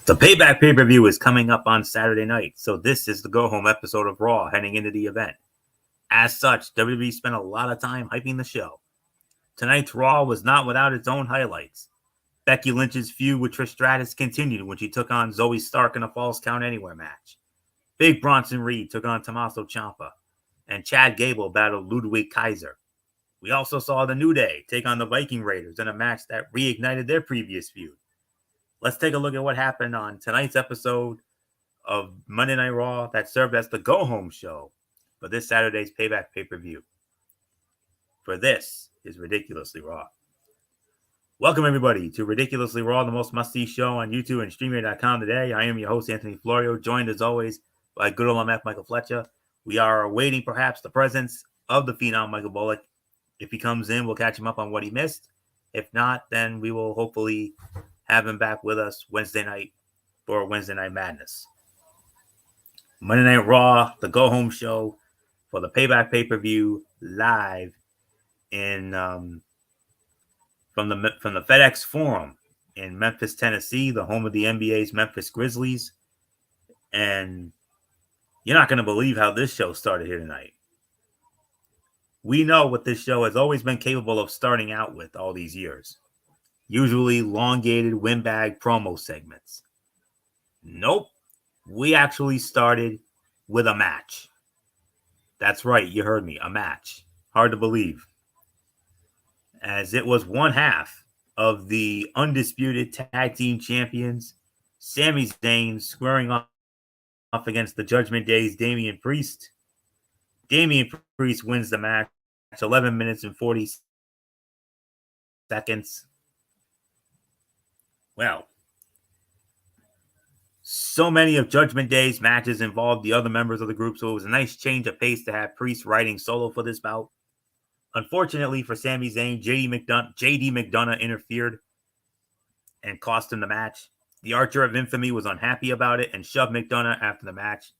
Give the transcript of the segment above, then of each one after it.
The Payback pay-per-view is coming up on Saturday night, so this is the go-home episode of Raw heading into the event. As such, WWE spent a lot of time hyping the show. Tonight's Raw was not without its own highlights. Becky Lynch's feud with Trish Stratus continued when she took on Zoe Stark in a Falls Count Anywhere match. Big Bronson Reed took on Tommaso Ciampa, and Chad Gable battled Ludwig Kaiser. We also saw the New Day take on the Viking Raiders in a match that reignited their previous feud. Let's take a look at what happened on tonight's episode of Monday Night Raw that served as the go-home show for this Saturday's Payback pay-per-view. For this is Ridiculously Raw. Welcome, everybody, to Ridiculously Raw, the most must-see show on YouTube and StreamYard.com today. I am your host, Anthony Florio, joined as always by good old MF Michael Fletcher. We are awaiting perhaps the presence of the Phenom Michael Bullock. If he comes in, we'll catch him up on what he missed. If not, then we will hopefully have him back with us Wednesday night for Wednesday Night Madness. Monday Night Raw, the go-home show for the Payback pay-per-view, live in from the FedEx Forum in Memphis, Tennessee, the home of the NBA's Memphis Grizzlies. And you're not going to believe how this show started here tonight. We know what this show has always been capable of starting out with all these years. Usually elongated windbag promo segments. Nope. We actually started with a match. That's right, you heard me, a match. Hard to believe. As it was one half of the undisputed tag team champions, Sami Zayn squaring off against the Judgment Day's Damian Priest. Damian Priest wins the match, 11 minutes and 40 seconds. Well, so many of Judgment Day's matches involved the other members of the group, so it was a nice change of pace to have Priest riding solo for this bout. Unfortunately for Sami Zayn, JD McDonough interfered and cost him the match. The Archer of Infamy was unhappy about it and shoved McDonough after the match.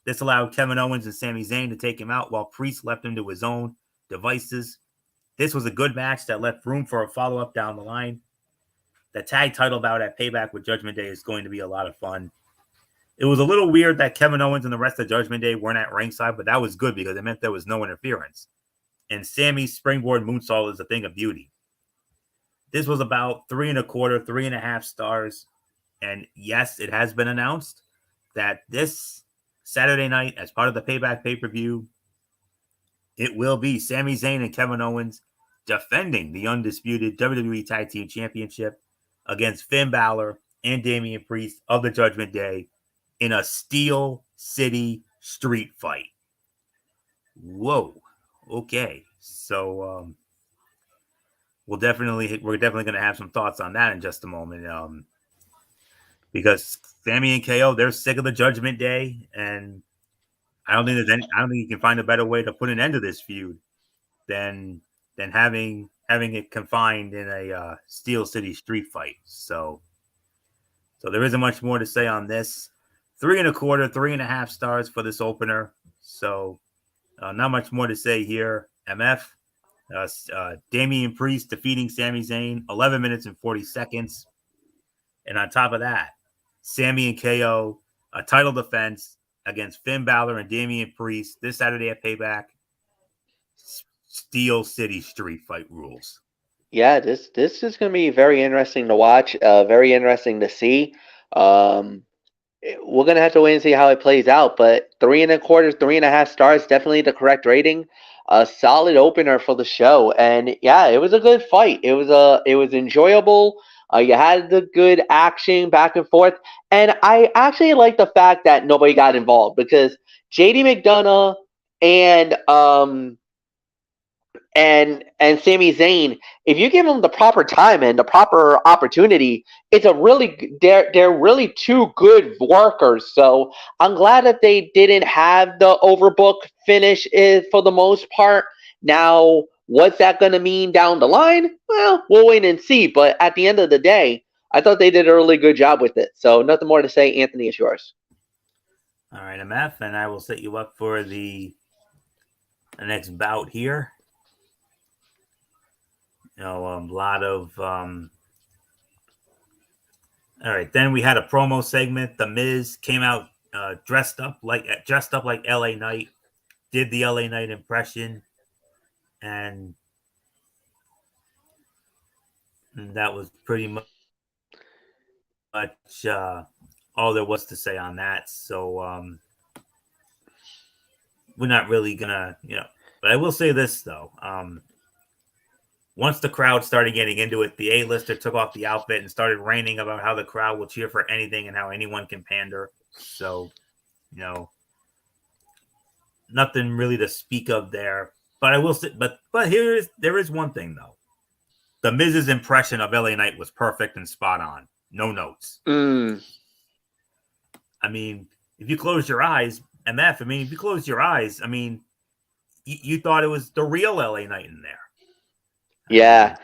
This allowed Kevin Owens and Sami Zayn to take him out while Priest left him to his own devices. This was a good match that left room for a follow-up down the line. The tag title bout at Payback with Judgment Day is going to be a lot of fun. It was a little weird that Kevin Owens and the rest of Judgment Day weren't at ringside, but that was good because it meant there was no interference. And Sami's springboard moonsault is a thing of beauty. This was about 3.25 stars. And yes, it has been announced that this Saturday night, as part of the Payback pay-per-view, it will be Sami Zayn and Kevin Owens defending the undisputed WWE Tag Team Championship against Finn Balor and Damian Priest of the Judgment Day in a Steel City street fight. Whoa. Okay. So we're definitely going to have some thoughts on that in just a moment. Because Sami and KO, they're sick of the Judgment Day, and I don't think you can find a better way to put an end to this feud than having it confined in a Steel City street fight. So there isn't much more to say on this. 3.25 stars for this opener. So not much more to say here. MF, Damian Priest defeating Sami Zayn, 11 minutes and 40 seconds. And on top of that, Sami and KO, a title defense against Finn Balor and Damian Priest this Saturday at Payback. Steel City street fight rules. Yeah, this is going to be very interesting to watch. Very interesting to see. We're going to have to wait and see how it plays out. But 3.25, 3.5 stars, definitely the correct rating. A solid opener for the show, and yeah, it was a good fight. It was enjoyable. You had the good action back and forth, and I actually like the fact that nobody got involved because JD McDonough and Sami Zayn, if you give them the proper time and the proper opportunity, they're really two good workers. So I'm glad that they didn't have the overbook finish for the most part. Now, what's that going to mean down the line? Well, we'll wait and see. But at the end of the day, I thought they did a really good job with it. So nothing more to say. Anthony, it's yours. All right, MF, and I will set you up for the next bout here. A lot of All right, then we had a promo segment. The Miz came out dressed up like LA Knight, did the LA Knight impression, and that was pretty much all there was to say on that. So we're not really gonna, but I will say this though. Once the crowd started getting into it, the A-lister took off the outfit and started ranting about how the crowd will cheer for anything and how anyone can pander. So, nothing really to speak of there. But I will say, but there is one thing though. The Miz's impression of LA Knight was perfect and spot on. No notes. I mean, if you close your eyes, MF, if you close your eyes, you thought it was the real LA Knight in there. Yeah.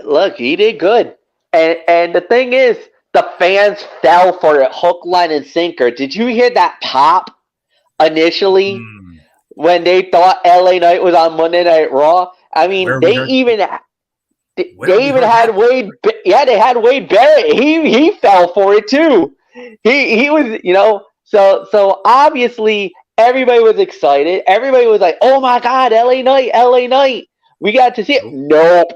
Look, he did good. And the thing is, the fans fell for it hook, line, and sinker. Did you hear that pop initially when they thought LA Knight was on Monday Night Raw? I mean, they had Wade. Yeah, they had Wade Barrett. He fell for it too. He was, So obviously everybody was excited. Everybody was like, "Oh my God, LA Knight! We got to see it." Nope.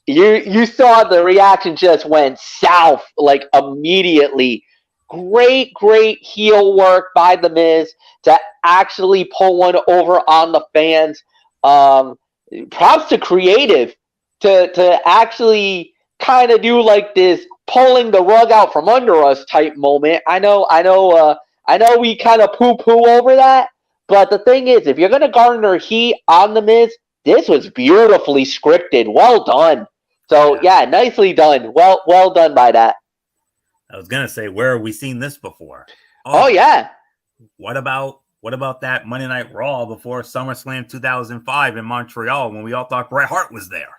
You saw the reaction just went south like immediately. Great heel work by The Miz to actually pull one over on the fans. Props to creative to actually kind of do like this pulling the rug out from under us type moment. I know we kind of poo-poo over that, but the thing is, if you're going to garner heat on The Miz, this was beautifully scripted. Well done. So, yeah, nicely done. Well done by that. I was going to say, where have we seen this before? Oh, yeah. What about that Monday Night Raw before SummerSlam 2005 in Montreal when we all thought Bret Hart was there?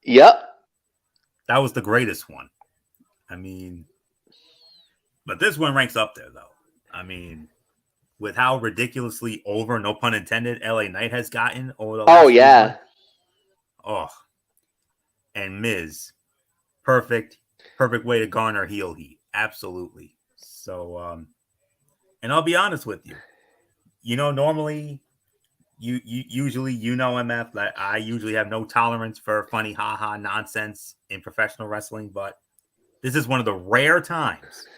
Yep. That was the greatest one. But this one ranks up there, though. With how ridiculously over, no pun intended, LA Knight has gotten over the last yeah. Oh. And Miz. Perfect way to garner heel heat. Absolutely. So, and I'll be honest with you. Normally, you usually, MF, that I usually have no tolerance for funny haha nonsense in professional wrestling, but this is one of the rare times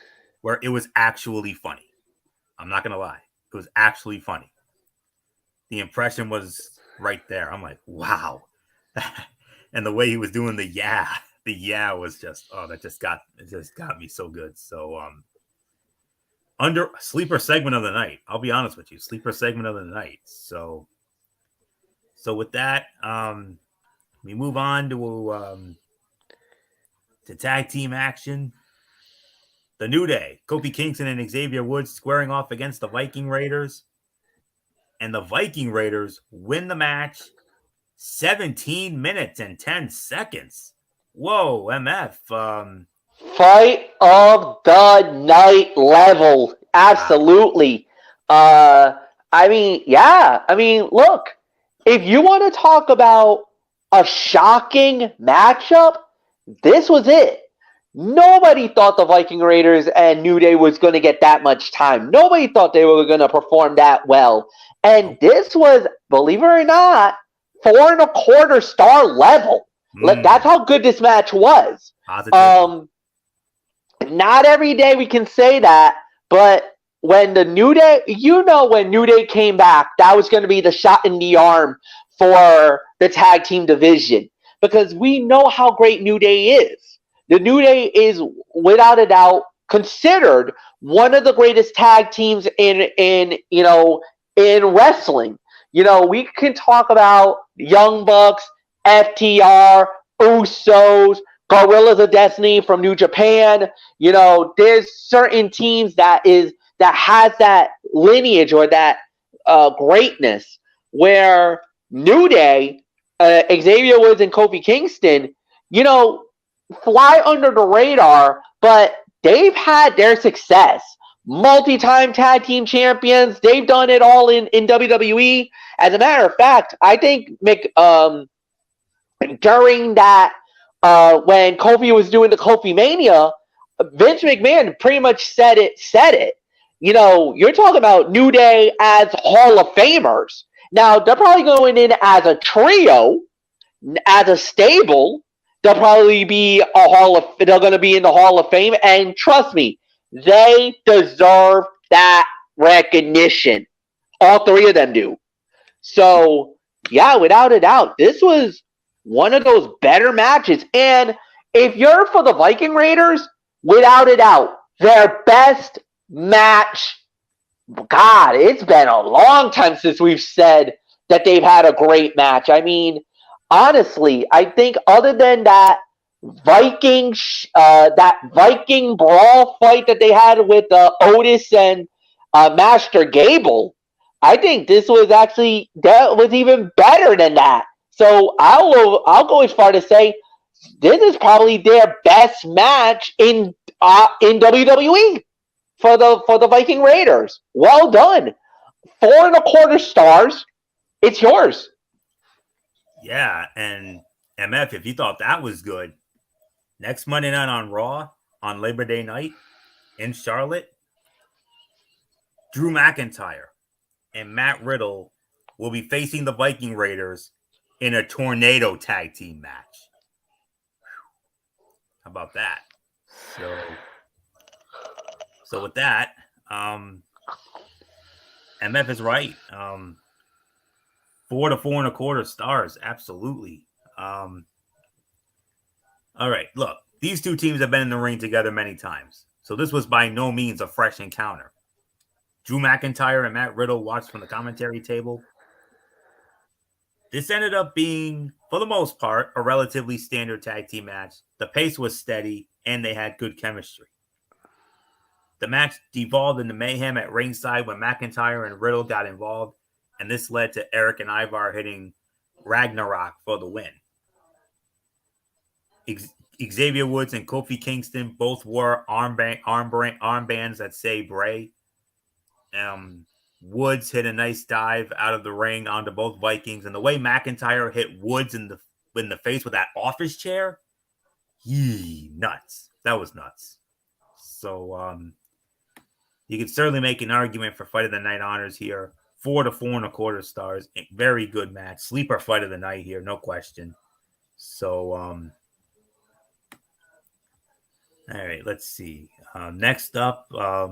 where it was actually funny. I'm not going to lie. It was actually funny. The impression was right there. I'm like, wow. And the way he was doing the yeah was just, it just got me so good. So, under sleeper segment of the night, I'll be honest with you, sleeper segment of the night. So with that, we move on to tag team action. The New Day, Kofi Kingston and Xavier Woods squaring off against the Viking Raiders. And the Viking Raiders win the match 17 minutes and 10 seconds. Whoa, MF. Fight of the night level. Absolutely. Look, if you want to talk about a shocking matchup, this was it. Nobody thought the Viking Raiders and New Day was going to get that much time. Nobody thought they were going to perform that well. And this was, believe it or not, 4.25 star level. That's how good this match was. Positive. Not every day we can say that, but when the New Day, when New Day came back, that was going to be the shot in the arm for the tag team division, because we know how great New Day is. The New Day is, without a doubt, considered one of the greatest tag teams in wrestling. We can talk about Young Bucks, FTR, Usos, Gorillas of Destiny from New Japan. There's certain teams that has that lineage or that greatness, where New Day, Xavier Woods and Kofi Kingston, fly under the radar, but they've had their success. Multi-time tag team champions. They've done it all in WWE. As a matter of fact, I think during that, when Kofi was doing the Kofi Mania, Vince McMahon pretty much said it. You know, you're talking about New Day as Hall of Famers. Now, they're probably going in as a trio, as a stable. They'll probably be they're going to be in the Hall of Fame. And trust me, they deserve that recognition. All three of them do. So, yeah, without a doubt, this was one of those better matches. And if you're for the Viking Raiders, without a doubt, their best match. God, it's been a long time since we've said that they've had a great match. I mean, honestly, I think other than that Viking brawl fight that they had with Otis and Master Gable, I think this was even better than that. So I'll go as far to say this is probably their best match in WWE for the Viking Raiders. Well done. 4.25 stars. It's yours. Yeah, and MF, if you thought that was good, next Monday night on Raw on Labor Day night in Charlotte, Drew McIntyre and Matt Riddle will be facing the Viking Raiders in a tornado tag team match. How about that? So with that, MF is right. 4 to 4.25 stars. Absolutely. All right. Look, these two teams have been in the ring together many times. So this was by no means a fresh encounter. Drew McIntyre and Matt Riddle watched from the commentary table. This ended up being, for the most part, a relatively standard tag team match. The pace was steady, and they had good chemistry. The match devolved into mayhem at ringside when McIntyre and Riddle got involved, and this led to Eric and Ivar hitting Ragnarok for the win. Xavier Woods and Kofi Kingston both wore armbands that say Bray. Woods hit a nice dive out of the ring onto both Vikings, and the way McIntyre hit Woods in the face with that office chair, nuts. That was nuts. So you could certainly make an argument for Fight of the Night honors here. 4 to 4.25 stars. Very good match. Sleeper fight of the night here, no question. So, all right, let's see. Next up, let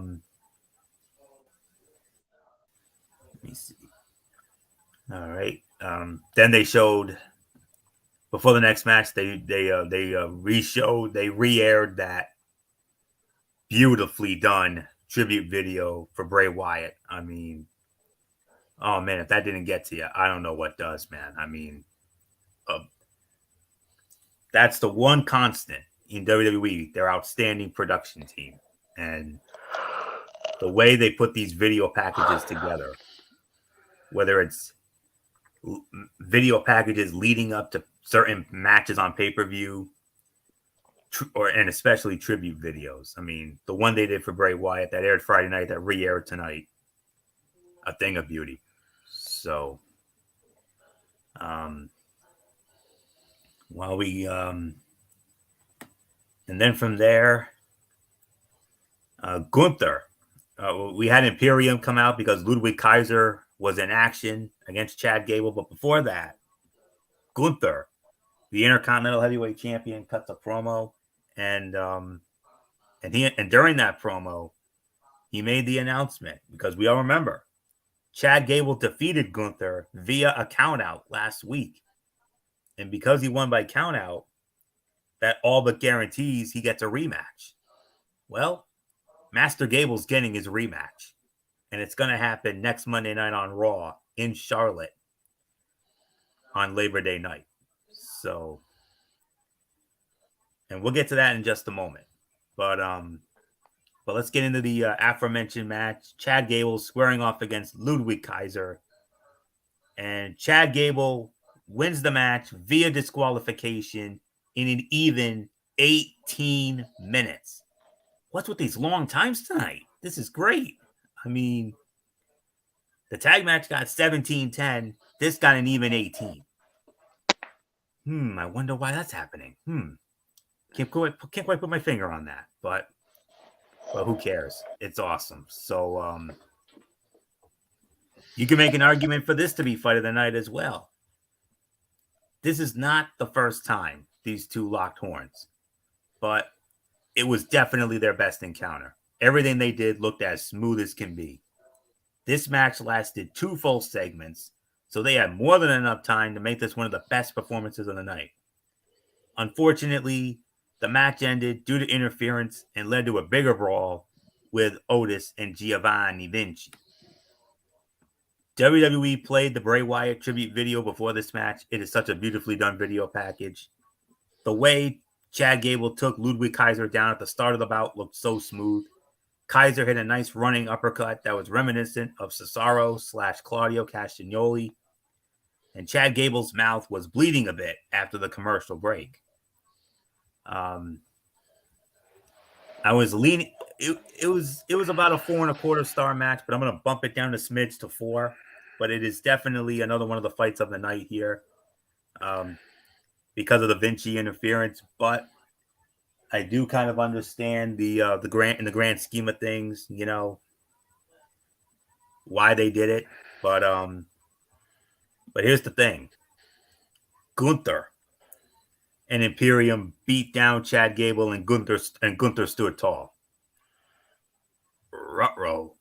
me see. All right. Then they showed before the next match. They re-aired that beautifully done tribute video for Bray Wyatt. I mean, oh man, if that didn't get to you, I don't know what does, man. I mean, that's the one constant in WWE, their outstanding production team. And the way they put these video packages together, whether it's video packages leading up to certain matches on pay-per-view, and especially tribute videos. I mean, the one they did for Bray Wyatt that aired Friday night, that re-aired tonight, a thing of beauty. So, while we, and then from there, Gunther, we had Imperium come out because Ludwig Kaiser was in action against Chad Gable. But before that, Gunther, the Intercontinental Heavyweight Champion, cuts a promo, and during that promo, he made the announcement, because we all remember Chad Gable defeated Gunther via a countout last week. And because he won by countout, that all but guarantees he gets a rematch. Well, Master Gable's getting his rematch. And it's going to happen next Monday night on Raw in Charlotte on Labor Day night. So, and we'll get to that in just a moment. But let's get into the aforementioned match. Chad Gable squaring off against Ludwig Kaiser. And Chad Gable wins the match via disqualification in an even 18 minutes. What's with these long times tonight? This is great. I mean, the tag match got 17-10. This got an even 18. I wonder why that's happening. Can't quite put my finger on that. But but who cares? It's awesome. So you can make an argument for this to be fight of the night as well. This is not the first time these two locked horns, but it was definitely their best encounter. Everything they did looked as smooth as can be. This match lasted 2 full segments, so they had more than enough time to make this one of the best performances of the night. Unfortunately, the match ended due to interference and led to a bigger brawl with Otis and Giovanni Vinci. WWE played the Bray Wyatt tribute video before this match. It is such a beautifully done video package. The way Chad Gable took Ludwig Kaiser down at the start of the bout looked so smooth. Kaiser hit a nice running uppercut that was reminiscent of Cesaro/Claudio Castagnoli, and Chad Gable's mouth was bleeding a bit after the commercial break. I was leaning. It was about a 4.25 star match, but I'm going to bump it down a smidge to 4. But it is definitely another one of the fights of the night here, because of the Vinci interference. But I do kind of understand the grand scheme of things, why they did it. But here's the thing: Gunther and Imperium beat down Chad Gable, and Gunther stood tall. Ruh-roh.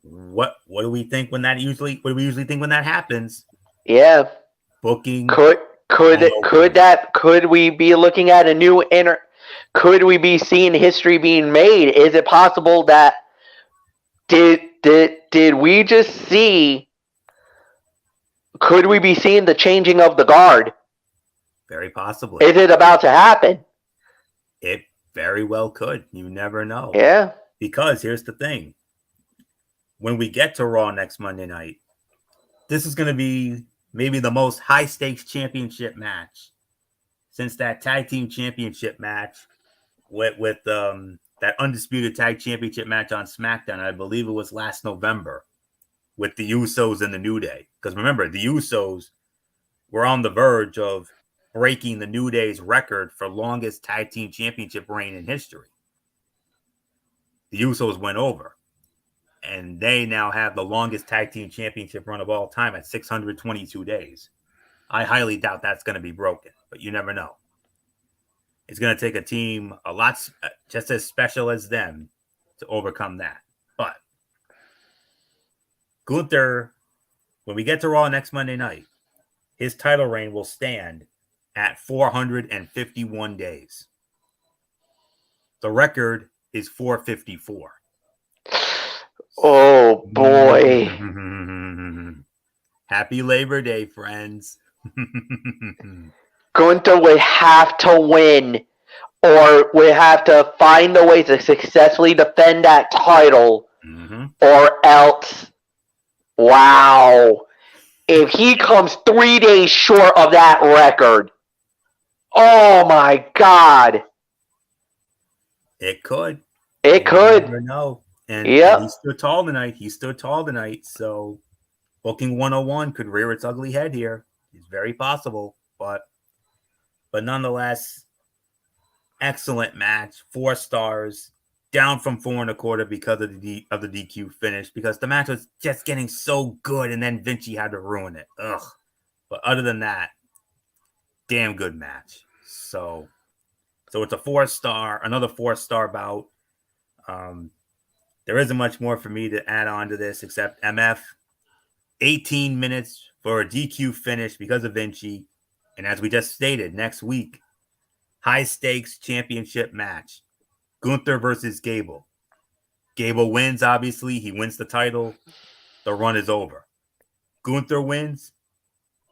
What do we think when that usually think when that happens? Yeah. Booking. Could we be looking at a new could we be seeing history being made? Is it possible that did we just see, could we be seeing the changing of the guard? Very possibly. Is it about to happen? It very well could. You never know. Yeah. Because here's the thing. When we get to Raw next Monday night, this is going to be maybe the most high-stakes championship match since that tag team championship match with that undisputed tag championship match on SmackDown. I believe it was last November with the Usos and the New Day. Because remember, the Usos were on the verge of breaking the New Day's record for longest tag team championship reign in history. The Usos went over, and they now have the longest tag team championship run of all time at 622 days. I highly doubt that's going to be broken, but you never know. It's going to take a team a lot just as special as them to overcome that. But Gunther, when we get to Raw next Monday night, his title reign will stand at 451 days. The record is 454. Oh, boy. Happy Labor Day, friends. Gunther would have to win, or would have to find a way to successfully defend that title, or else, wow. If he comes 3 days short of that record, oh my God. It could. It could. You never know. And yep. He stood tall tonight. So booking 101 could rear its ugly head here. It's very possible. But nonetheless, excellent match. 4 stars. Down from 4.25 because of the DQ finish. Because the match was just getting so good, and then Vinci had to ruin it. Ugh. But other than that, damn good match. So it's a 4-star, another 4-star bout. There isn't much more for me to add on to this except MF. 18 minutes for a DQ finish because of Vinci. And as we just stated, next week, high stakes championship match. Gunther versus Gable. Gable wins, obviously. He wins the title. The run is over. Gunther wins.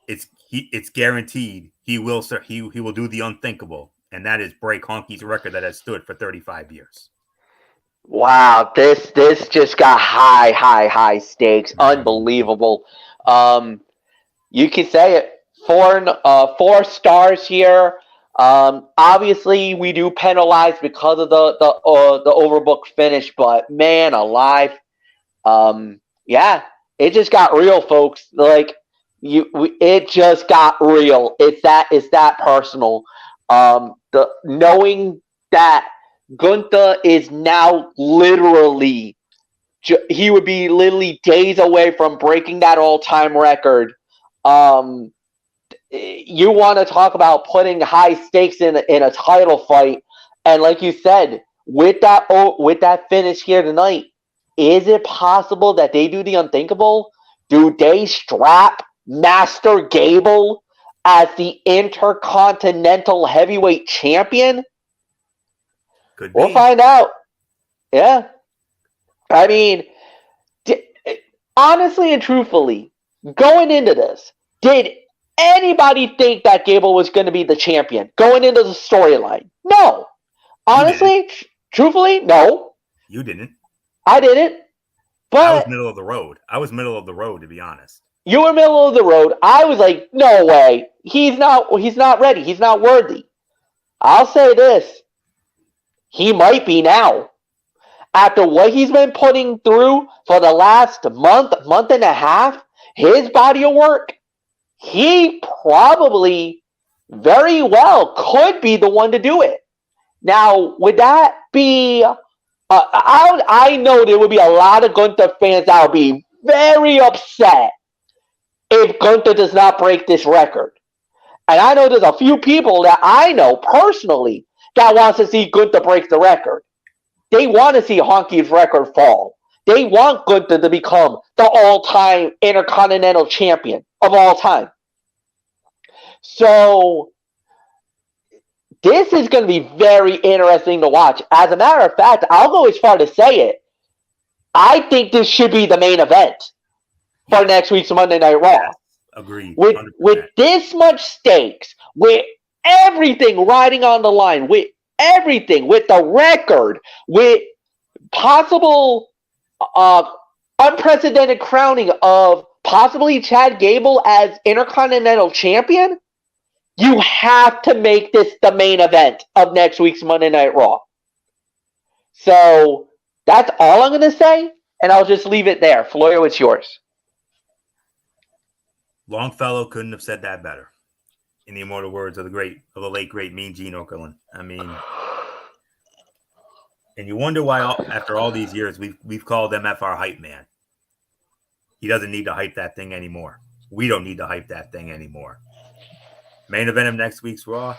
It's guaranteed he will do the unthinkable. And that is break Honky's record that has stood for 35 years. Wow, this just got high stakes. Unbelievable. You can say it. 4 stars here. Obviously, we do penalize because of the overbooked finish, but man alive, yeah, it just got real, folks. Like it just got real. It's that personal. The knowing that Gunther is now literally, he would be literally days away from breaking that all-time record. You want to talk about putting high stakes in a title fight, and like you said, with that finish here tonight, is it possible that they do the unthinkable? Do they strap Master Gable as the Intercontinental Heavyweight Champion? Could We'll be. find out. Yeah. I mean, honestly and truthfully, going into this, did anybody think that Gable was going to be the champion going into the storyline? No. Honestly, truthfully, no. You didn't. I didn't. But I was middle of the road. To be honest. You were middle of the road. I was like, no way. He's not ready. He's not worthy. I'll say this. He might be now. After what he's been putting through for the last month and a half, his body of work, he probably very well could be the one to do it. Now, would that be... I know there would be a lot of Gunther fans that would be very upset if Gunther does not break this record. And I know there's a few people that I know personally that wants to see Gunther break the record. They want to see Honky's record fall. They want Gunther to become the all-time Intercontinental Champion of all time. So this is going to be very interesting to watch. As a matter of fact, I'll go as far to say it. I think this should be the main event for next week's Monday Night Raw. Yes, agreed. With this much stakes, with everything riding on the line, with everything, with the record, with possible unprecedented crowning of possibly Chad Gable as Intercontinental Champion, you have to make this the main event of next week's Monday Night Raw. So that's all I'm going to say, and I'll just leave it there. Florio, it's yours. Longfellow couldn't have said that better. In the immortal words of the late great Mean Gene Okerlund. I mean, and you wonder why after all these years we've called MF our hype man. He doesn't need to hype that thing anymore. We don't need to hype that thing anymore. Main event of next week's Raw,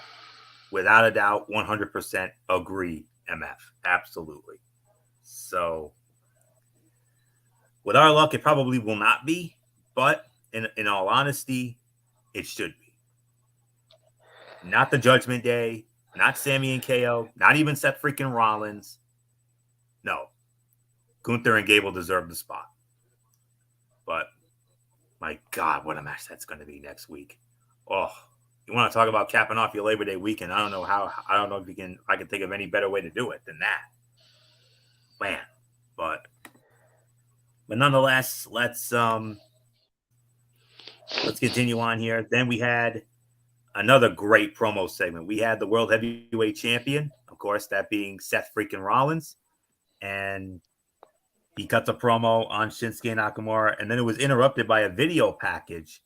without a doubt, 100% agree, MF. Absolutely. So, with our luck, it probably will not be, but in all honesty, it should be. Not the Judgment Day, not Sami and KO, not even Seth freaking Rollins. No. Gunther and Gable deserve the spot. But, my God, what a match that's going to be next week. Oh, you want to talk about capping off your Labor Day weekend? I don't know if I can think of any better way to do it than that. Man. But nonetheless, let's continue on here. Then we had another great promo segment. We had the World Heavyweight Champion, of course, that being Seth freaking Rollins. And he cuts a promo on Shinsuke Nakamura, and then it was interrupted by a video package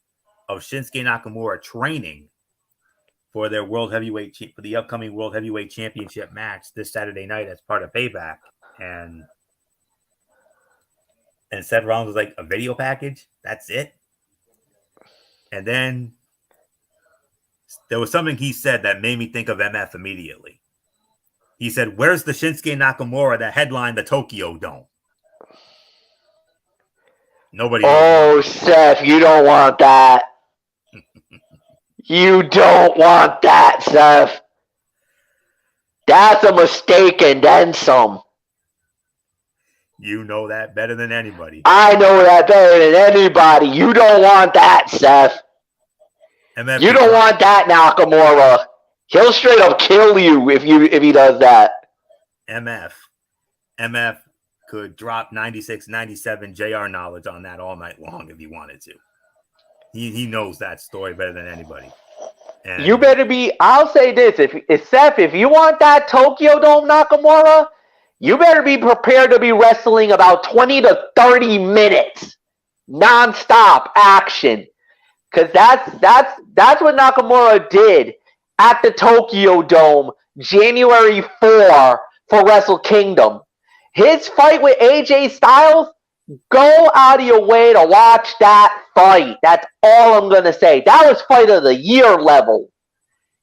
of Shinsuke Nakamura training for their for the upcoming World Heavyweight Championship match this Saturday night as part of Payback. And Seth Rollins was like, a video package? That's it? And then there was something he said that made me think of MF immediately. He said, where's the Shinsuke Nakamura that headlined the Tokyo Dome? Nobody. Oh, Seth, you don't want that. You don't want that, Seth. That's a mistake and then some. You know that better than anybody. I know that better than anybody. You don't want that, Seth. MF, you don't want that, Nakamura. He'll straight up kill you if he does that. MF could drop 96, 97 JR knowledge on that all night long if he wanted to. He knows that story better than anybody. And you better be. I'll say this: if you want that Tokyo Dome Nakamura, you better be prepared to be wrestling about 20 to 30 minutes, nonstop action, because that's what Nakamura did at the Tokyo Dome, January 4, for Wrestle Kingdom. His fight with AJ Styles, go out of your way to watch that fight. That's all I'm going to say. That was fight of the year level.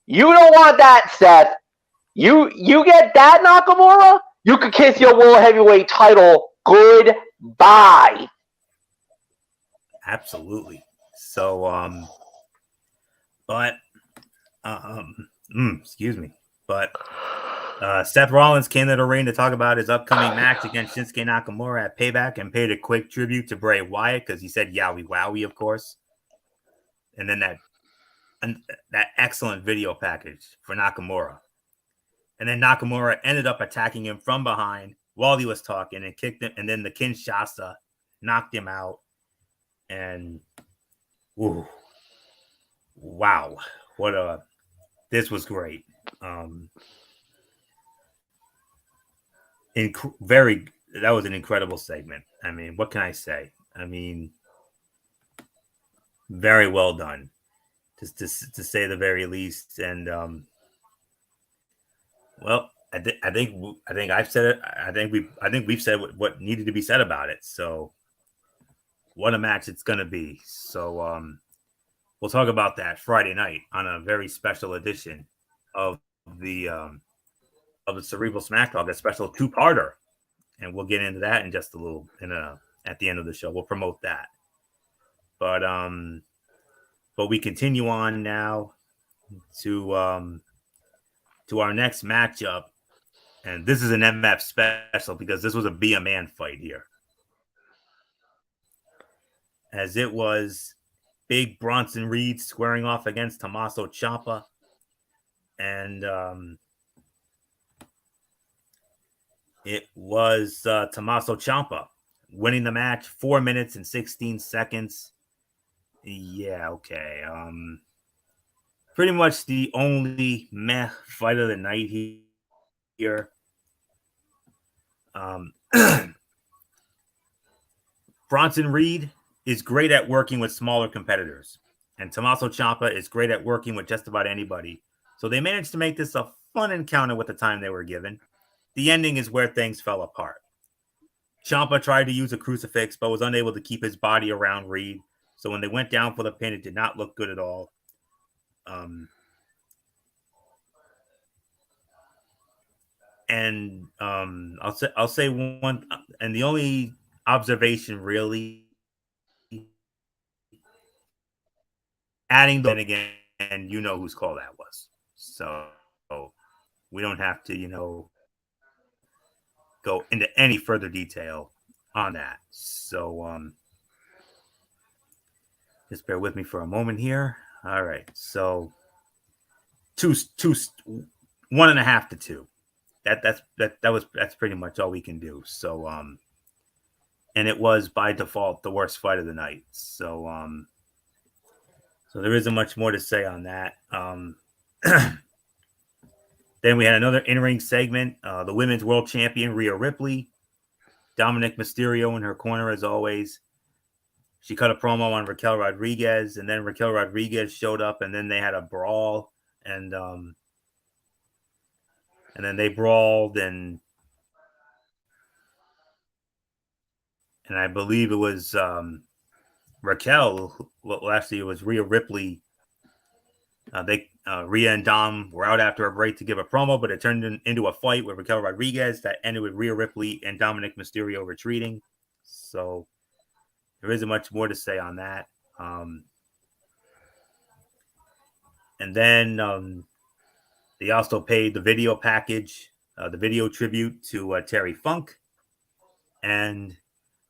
You don't want that, Seth. You get that, Nakamura, you could kiss your World Heavyweight title goodbye. Absolutely. So, excuse me. But Seth Rollins came to the ring to talk about his upcoming match against Shinsuke Nakamura at Payback and paid a quick tribute to Bray Wyatt because he said Yowie Wowie, of course. And then that excellent video package for Nakamura. And then Nakamura ended up attacking him from behind while he was talking and kicked him. And then the Kinshasa knocked him out. And wow, this was great. That was an incredible segment. I mean, what can I say? I mean, very well done, just to say the very least. And well, I think I've said it. I think we've said what needed to be said about it. So, what a match it's going to be. So, we'll talk about that Friday night on a very special edition of the Cerebral Smack Talk, a special two-parter, and we'll get into that in just a little at the end of the show. We'll promote that, but we continue on now to our next matchup, and this is an MF special because this was a Be a Man fight here, as it was Big Bronson Reed squaring off against Tommaso Ciampa, and it was Tommaso Ciampa winning the match 4 minutes and 16 seconds. Yeah, okay. Pretty much the only meh fight of the night here. Bronson Reed is great at working with smaller competitors, and Tommaso Ciampa is great at working with just about anybody. So they managed to make this a fun encounter with the time they were given. The ending is where things fell apart. Ciampa tried to use a crucifix, but was unable to keep his body around Reed. So when they went down for the pin, it did not look good at all. I'll say one, and the only observation really, adding the again, and you know whose call that was. So we don't have to, go into any further detail on that. So just bear with me for a moment here. All right. So 1.5 to 2. That's pretty much all we can do. So and it was by default the worst fight of the night. So so there isn't much more to say on that. Then we had another in-ring segment. The women's world champion, Rhea Ripley. Dominic Mysterio in her corner, as always. She cut a promo on Raquel Rodriguez, and then Raquel Rodriguez showed up, and then they had a brawl, and then they brawled, and I believe it was Raquel. Well, actually, it was Rhea Ripley. Rhea and Dom were out after a break to give a promo, but it turned into a fight with Raquel Rodriguez that ended with Rhea Ripley and Dominic Mysterio retreating. So there isn't much more to say on that. And then they also paid the video package, the video tribute to Terry Funk. And,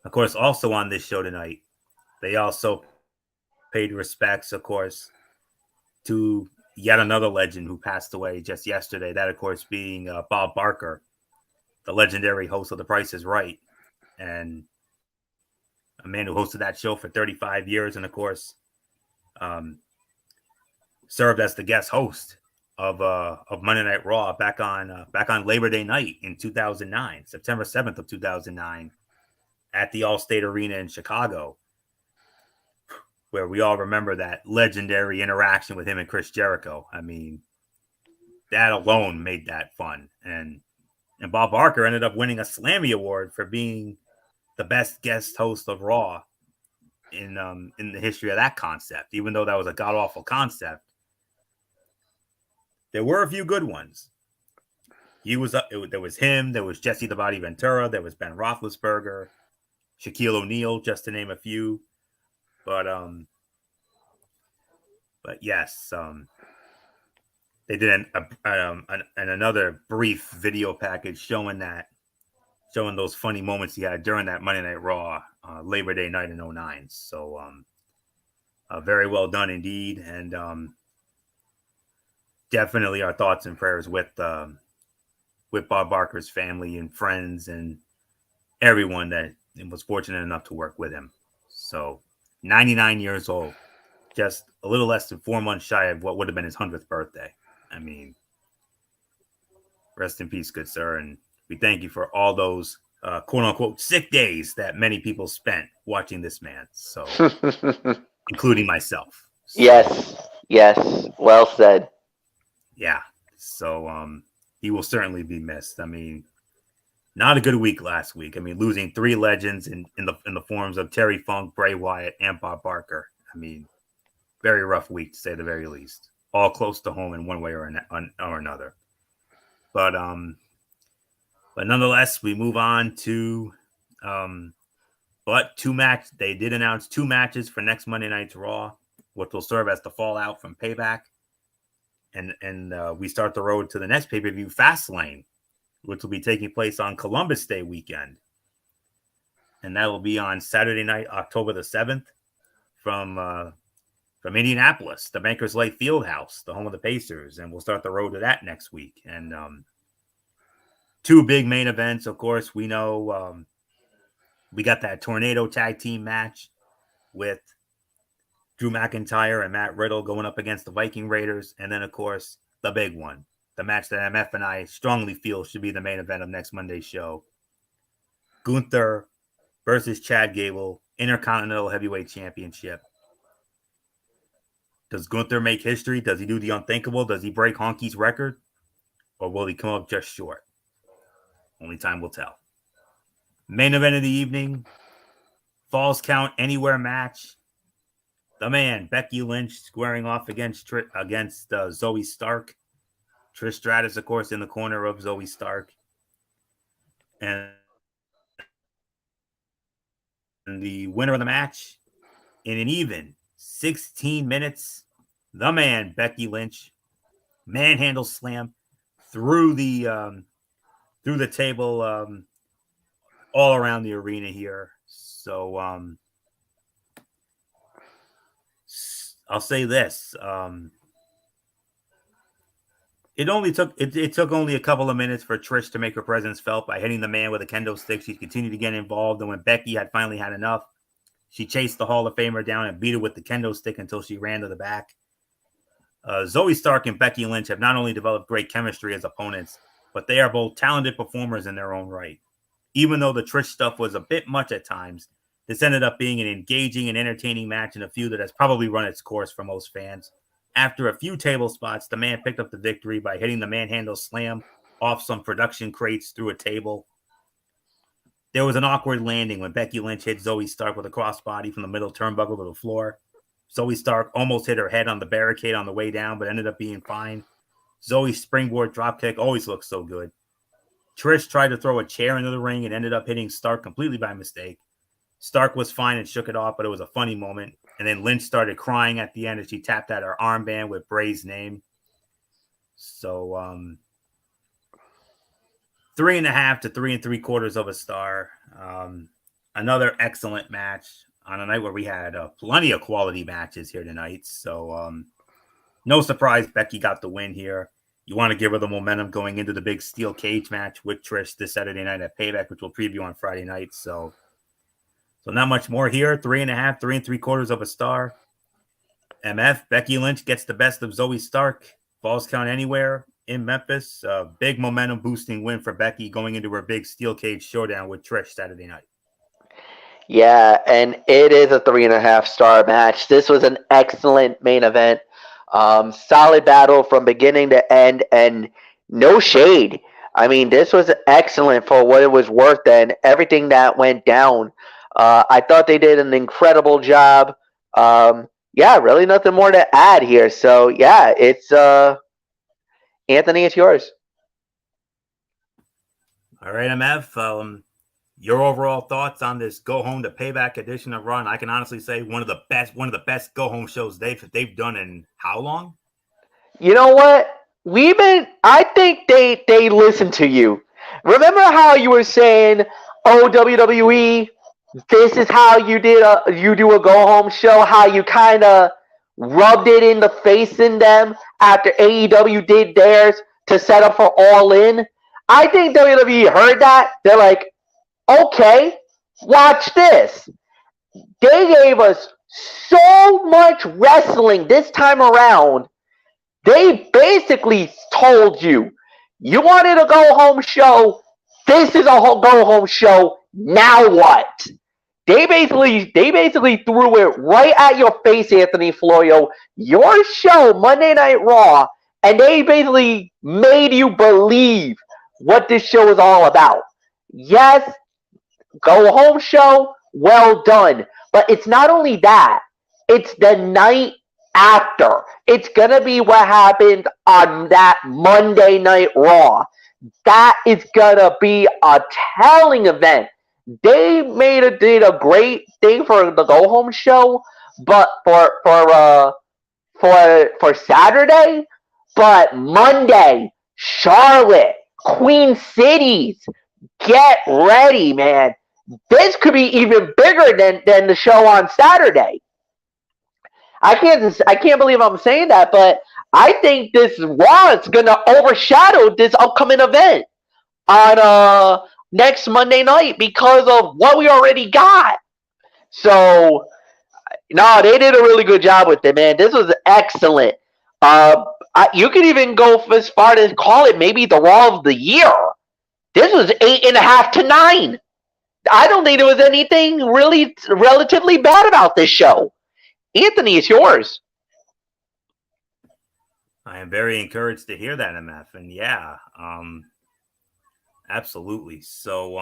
of course, also on this show tonight, they also paid respects, of course, to yet another legend who passed away just yesterday. That, of course, being Bob Barker, the legendary host of The Price is Right, and a man who hosted that show for 35 years, and of course, served as the guest host of Monday Night Raw back on Labor Day night in 2009, September 7th of 2009, at the Allstate Arena in Chicago, where we all remember that legendary interaction with him and Chris Jericho. I mean, that alone made that fun. And And Bob Barker ended up winning a Slammy Award for being the best guest host of Raw in the history of that concept. Even though that was a god awful concept, there were a few good ones. There was him. There was Jesse the Body Ventura. There was Ben Roethlisberger, Shaquille O'Neal, just to name a few. But yes, they did another brief video package showing those funny moments he had during that Monday Night Raw Labor Day night in 2009. So very well done indeed, and definitely our thoughts and prayers with Bob Barker's family and friends and everyone that was fortunate enough to work with him. So 99 years old, just a little less than 4 months shy of what would have been his 100th birthday. I mean, rest in peace, good sir. And we thank you for all those quote unquote sick days that many people spent watching this man. So, including myself. So, Yes. Well said. Yeah. So, he will certainly be missed. I mean, not a good week last week. I mean, losing 3 legends in the forms of Terry Funk, Bray Wyatt, and Bob Barker. I mean, very rough week to say the very least. All close to home in one way or another. But nonetheless, we move on to they did announce 2 matches for next Monday Night's Raw, which will serve as the fallout from Payback. And we start the road to the next pay-per-view, Fastlane, which will be taking place on Columbus Day weekend. And that will be on Saturday night, October the 7th, from Indianapolis, the Bankers Life Fieldhouse, the home of the Pacers. And we'll start the road to that next week. And 2 big main events, of course. We know we got that Tornado Tag Team match with Drew McIntyre and Matt Riddle going up against the Viking Raiders. And then, of course, the big one, the match that MF and I strongly feel should be the main event of next Monday's show. Gunther versus Chad Gable, Intercontinental Heavyweight Championship. Does Gunther make history? Does he do the unthinkable? Does he break Honky's record? Or will he come up just short? Only time will tell. Main event of the evening, Falls Count Anywhere match. The man, Becky Lynch, squaring off against Zoe Stark. Trish Stratus, of course, in the corner of Zoe Stark. And the winner of the match, in an even 16 minutes, the man, Becky Lynch, manhandle slam through the table all around the arena here. So I'll say this. It took only a couple of minutes for Trish to make her presence felt by hitting the man with a kendo stick. She continued to get involved, and when Becky had finally had enough, she chased the Hall of Famer down and beat her with the kendo stick until she ran to the back. Zoe Stark and Becky Lynch have not only developed great chemistry as opponents, but they are both talented performers in their own right. Even though the Trish stuff was a bit much at times, this ended up being an engaging and entertaining match in a feud that has probably run its course for most fans. After a few table spots, the man picked up the victory by hitting the manhandle slam off some production crates through a table. There was an awkward landing when Becky Lynch hit Zoe Stark with a crossbody from the middle turnbuckle to the floor. Zoe Stark almost hit her head on the barricade on the way down, but ended up being fine. Zoe's springboard dropkick always looks so good. Trish tried to throw a chair into the ring and ended up hitting Stark completely by mistake. Stark was fine and shook it off, but it was a funny moment. And then Lynch started crying at the end as she tapped at her armband with Bray's name. So 3.5 to 3 3/4 of a star. Another excellent match on a night where we had plenty of quality matches here tonight. So no surprise Becky got the win here. You want to give her the momentum going into the big steel cage match with Trish this Saturday night at Payback, which we'll preview on Friday night. So not much more here. 3.5, 3 3/4 of a star. MF, Becky Lynch gets the best of Zoe Stark. Falls Count Anywhere in Memphis. Big momentum boosting win for Becky going into her big steel cage showdown with Trish Saturday night. Yeah, and it is a 3.5-star match. This was an excellent main event. Solid battle from beginning to end, and no shade. I mean, this was excellent for what it was worth and everything that went down. I thought they did an incredible job. Yeah, really nothing more to add here. So, yeah, it's Anthony, it's yours. All right, MF. Your overall thoughts on this go home to payback edition of Raw? And I can honestly say one of the best go home shows they've done in how long? You know what? I think they listen to you. Remember how you were saying, "Oh, WWE, this is how you do a go home show, how you kind of rubbed it in the face in them after AEW did theirs to set up for All In." I think WWE heard that. They're like, "Okay, watch this." They gave us so much wrestling this time around. They basically told you, you wanted a go home show. This is a go home show. Now what? They basically threw it right at your face, Anthony Florio. Your show, Monday Night Raw, and they basically made you believe what this show is all about. Yes, go home show, well done. But it's not only that, it's the night after. It's gonna be what happened on that Monday Night Raw. That is gonna be a telling event. They did a great thing for the go home show, but for Saturday, but Monday, Charlotte, Queen Cities, get ready, man. This could be even bigger than the show on Saturday. I can't believe I'm saying that, but I think this Raw is gonna overshadow this upcoming event on next Monday night because of what we already got. So no, they did a really good job with it, man. This was excellent. You could even go as far as call it maybe the Raw of the year. This was 8.5 to 9. I don't think there was anything really relatively bad about this show. Anthony, it's yours. I am very encouraged to hear that, MF. And yeah, absolutely. So,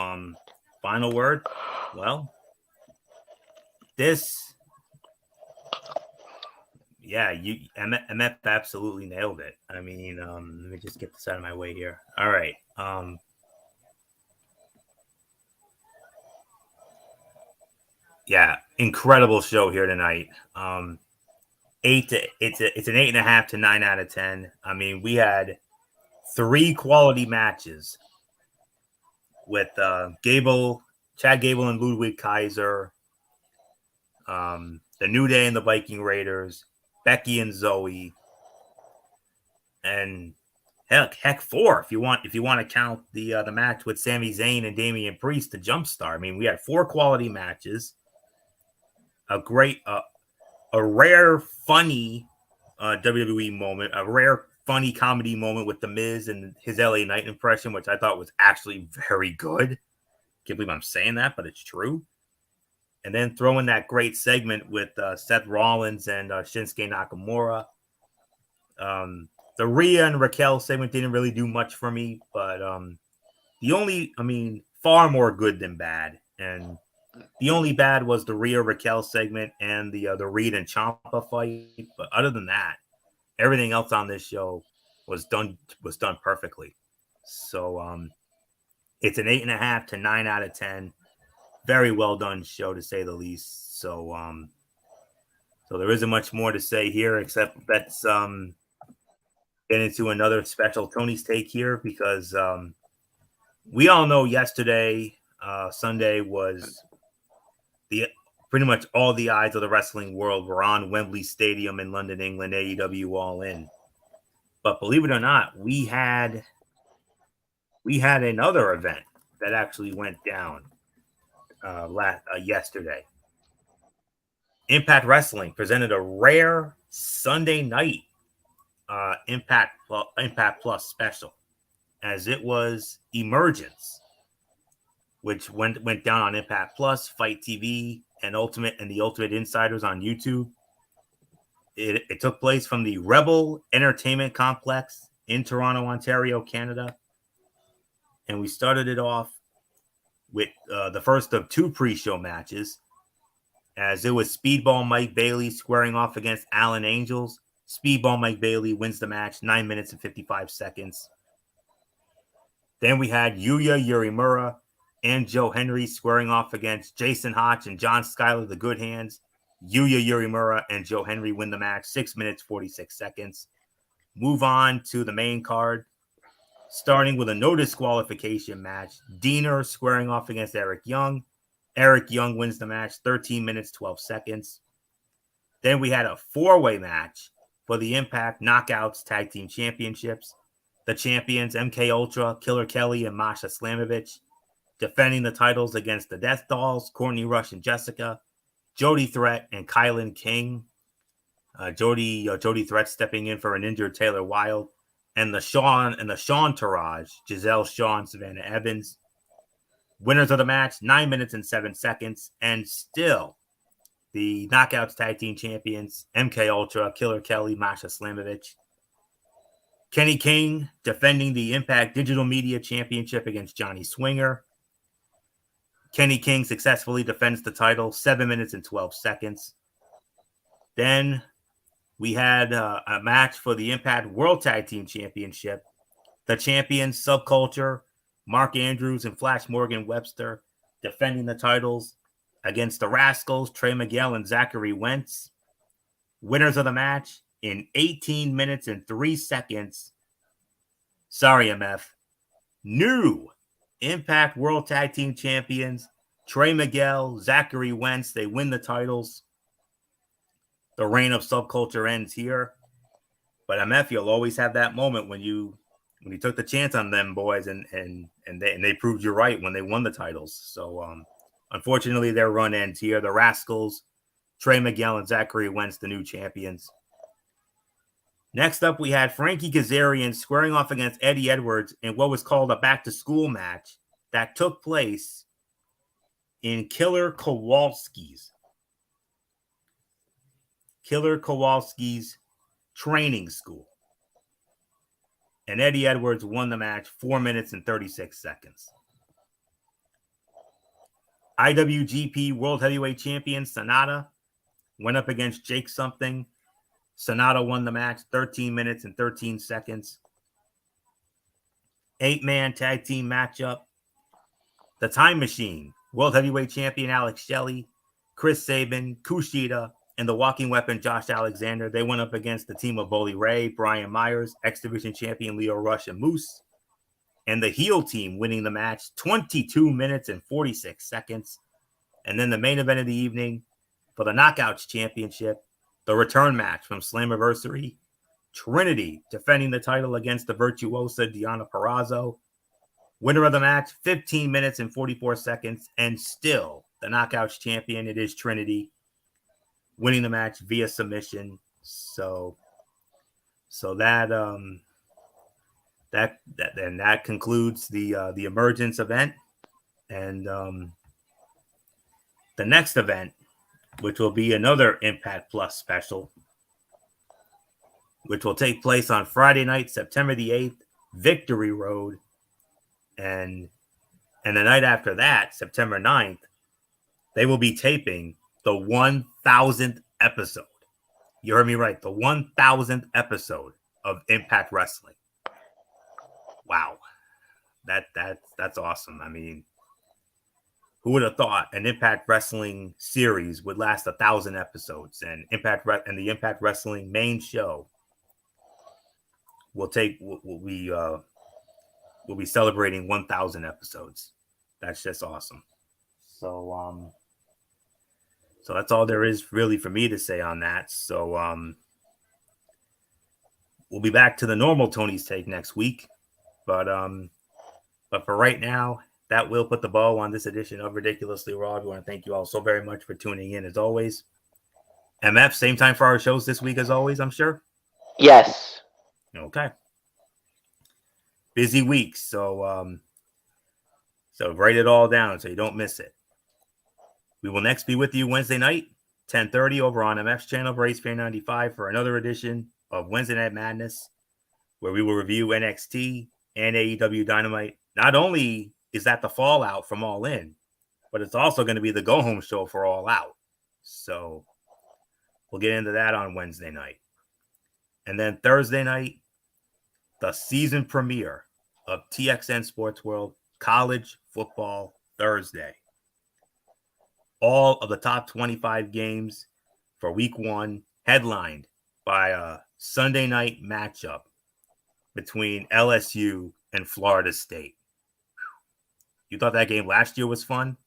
final word. Well, this, yeah, MF absolutely nailed it. I mean, let me just get this out of my way here. All right. Yeah, incredible show here tonight. It's an 8.5 to 9 out of 10. I mean, we had 3 quality matches with Chad Gable and Ludwig Kaiser, the New Day and the Viking Raiders, Becky and Zoe, and heck 4 if you want to count the match with Sami Zayn and Damian Priest to jumpstart. I mean, we had 4 quality matches, a rare funny WWE moment, a rare funny comedy moment with The Miz and his LA Knight impression, which I thought was actually very good. Can't believe I'm saying that, but it's true. And then throw in that great segment with Seth Rollins and Shinsuke Nakamura. The Rhea and Raquel segment didn't really do much for me, but far more good than bad. And the only bad was the Rhea Raquel segment and the Reed and Ciampa fight. But other than that, everything else on this show was done perfectly. So it's an 8.5 to 9 out of 10. Very well done show, to say the least. So there isn't much more to say here, except let's get into another special Tony's Take here, because we all know yesterday, Sunday, was pretty much all the eyes of the wrestling world were on Wembley Stadium in London, England, AEW All In. But believe it or not, we had another event that actually went down yesterday. Impact Wrestling presented a rare Sunday night Impact Plus special, as it was Emergence, which went down on Impact Plus, Fight TV, and the Ultimate Insiders on YouTube. It took place from the Rebel Entertainment Complex in Toronto, Ontario, Canada. And we started it off with the first of two pre-show matches, as it was Speedball Mike Bailey squaring off against Alan Angels. Speedball Mike Bailey wins the match, 9 minutes and 55 seconds. Then we had Yuya Uemura and Joe Henry squaring off against Jason Hotch and John Skyler, the Good Hands. Yuya Uemura and Joe Henry win the match, 6 minutes, 46 seconds. Move on to the main card, starting with a no disqualification match. Diener squaring off against Eric Young. Eric Young wins the match, 13 minutes, 12 seconds. Then we had a four-way match for the Impact Knockouts Tag Team Championships. The champions, MK Ultra, Killer Kelly, and Masha Slamovich, defending the titles against the Death Dolls, Courtney Rush and Jessica, Jody Threat, and Kylan King. Jody Threat stepping in for an injured Taylor Wilde, and the Sean Entourage, Giselle Shaw and Savannah Evans. Winners of the match, 9 minutes and 7 seconds, and still the Knockouts Tag Team Champions, MK Ultra, Killer Kelly, Masha Slamovich. Kenny King defending the Impact Digital Media Championship against Johnny Swinger. Kenny King successfully defends the title, 7 minutes and 12 seconds. Then we had a match for the Impact World Tag Team Championship. The champions, Subculture, Mark Andrews and Flash Morgan Webster, defending the titles against the Rascals, Trey Miguel and Zachary Wentz. Winners of the match in 18 minutes and 3 seconds. Sorry, MF. New Impact World Tag Team Champions, Trey Miguel, Zachary Wentz. They win the titles. The reign of Subculture ends here. But MF, you'll always have that moment when you took the chance on them boys and they proved you right when they won the titles. So unfortunately, their run ends here. The Rascals, Trey Miguel and Zachary Wentz, the new champions. Next up, we had Frankie Kazarian squaring off against Eddie Edwards in what was called a back-to-school match that took place in Killer Kowalski's training school. And Eddie Edwards won the match, 4 minutes and 36 seconds. IWGP World Heavyweight Champion Sonata went up against Jake Something. Sonata won the match, 13 minutes and 13 seconds. 8-man tag team matchup. The Time Machine, World Heavyweight Champion Alex Shelley, Chris Sabin, Kushida, and the Walking Weapon Josh Alexander. They went up against the team of Bully Ray, Brian Myers, X Division Champion Leo Rush, and Moose. And the heel team winning the match, 22 minutes and 46 seconds. And then the main event of the evening for the Knockouts Championship, the return match from Slammiversary, Trinity defending the title against the virtuosa Deonna Purrazzo. Winner of the match, 15 minutes and 44 seconds, and still the Knockouts champion. It is Trinity, winning the match via submission. So that concludes the Emergence event, and the next event, which will be another Impact Plus special, which will take place on Friday night, September the 8th, Victory Road. And the night after that, September 9th, they will be taping the 1,000th episode. You heard me right. The 1,000th episode of Impact Wrestling. Wow. That's awesome. I mean, who would have thought an Impact Wrestling series would last 1,000 episodes, and the Impact Wrestling main show will be celebrating 1,000 episodes. That's just awesome. So that's all there is really for me to say on that. So we'll be back to the normal Tony's Take next week, but for right now, that will put the bow on this edition of Ridiculously Raw. I want to thank you all so very much for tuning in, as always. MF, same time for our shows this week, as always, I'm sure? Yes. Okay. Busy week, so write it all down so you don't miss it. We will next be with you Wednesday night, 10:30 over on MF's channel, Brace Fair 95, for another edition of Wednesday Night Madness, where we will review NXT and AEW Dynamite not only is that the fallout from All In, but it's also going to be the go home show for All Out. So we'll get into that on Wednesday night. And then Thursday night, the season premiere of TXN Sports World College Football Thursday. All of the top 25 games for week 1, headlined by a Sunday night matchup between LSU and Florida State. You thought that game last year was fun?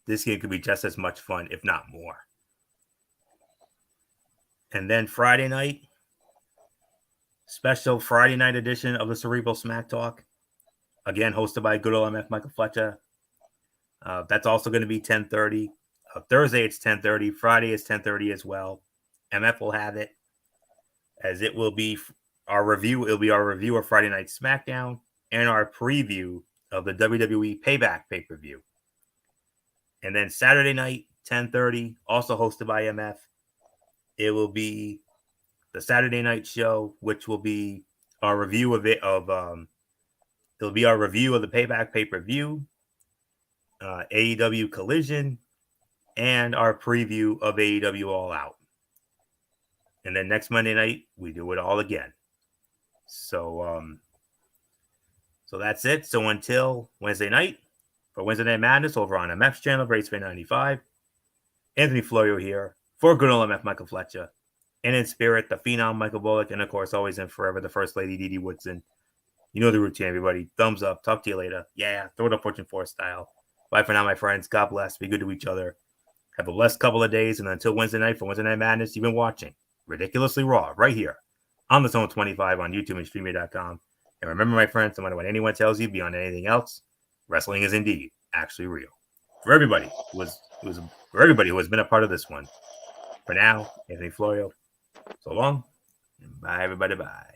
This game could be just as much fun, if not more. And then Friday night, special Friday night edition of the Cerebral Smack Talk. Again, hosted by good old MF Michael Fletcher. That's also going to be 10:30. Thursday, it's 10:30. Friday is 10:30 as well. MF will have it, as it will be our review. It'll be our review of Friday Night SmackDown and our preview of the WWE Payback pay-per-view. And then Saturday night, 10:30, also hosted by MF. It will be the Saturday night show, which will be our review of it. It'll be our review of the Payback pay-per-view, AEW Collision, and our preview of AEW All Out. And then next Monday night, we do it all again. So that's it. So until Wednesday night, for Wednesday Night Madness over on MF's channel, Raceway 95, Anthony Florio here for good old MF Michael Fletcher. And in spirit, the Phenom Michael Bullock, and of course, always and forever, the First Lady Dee Dee Woodson. You know the routine, everybody. Thumbs up. Talk to you later. Yeah, throw it up Fortune 4 style. Bye for now, my friends. God bless. Be good to each other. Have a blessed couple of days. And until Wednesday night for Wednesday Night Madness, you've been watching Ridiculously Raw right here on the Zone 25 on YouTube and StreamYard.com. And remember, my friends, no matter what anyone tells you beyond anything else, wrestling is indeed actually real. For everybody who has been a part of this one. For now, Anthony Florio. So long. And bye, everybody. Bye.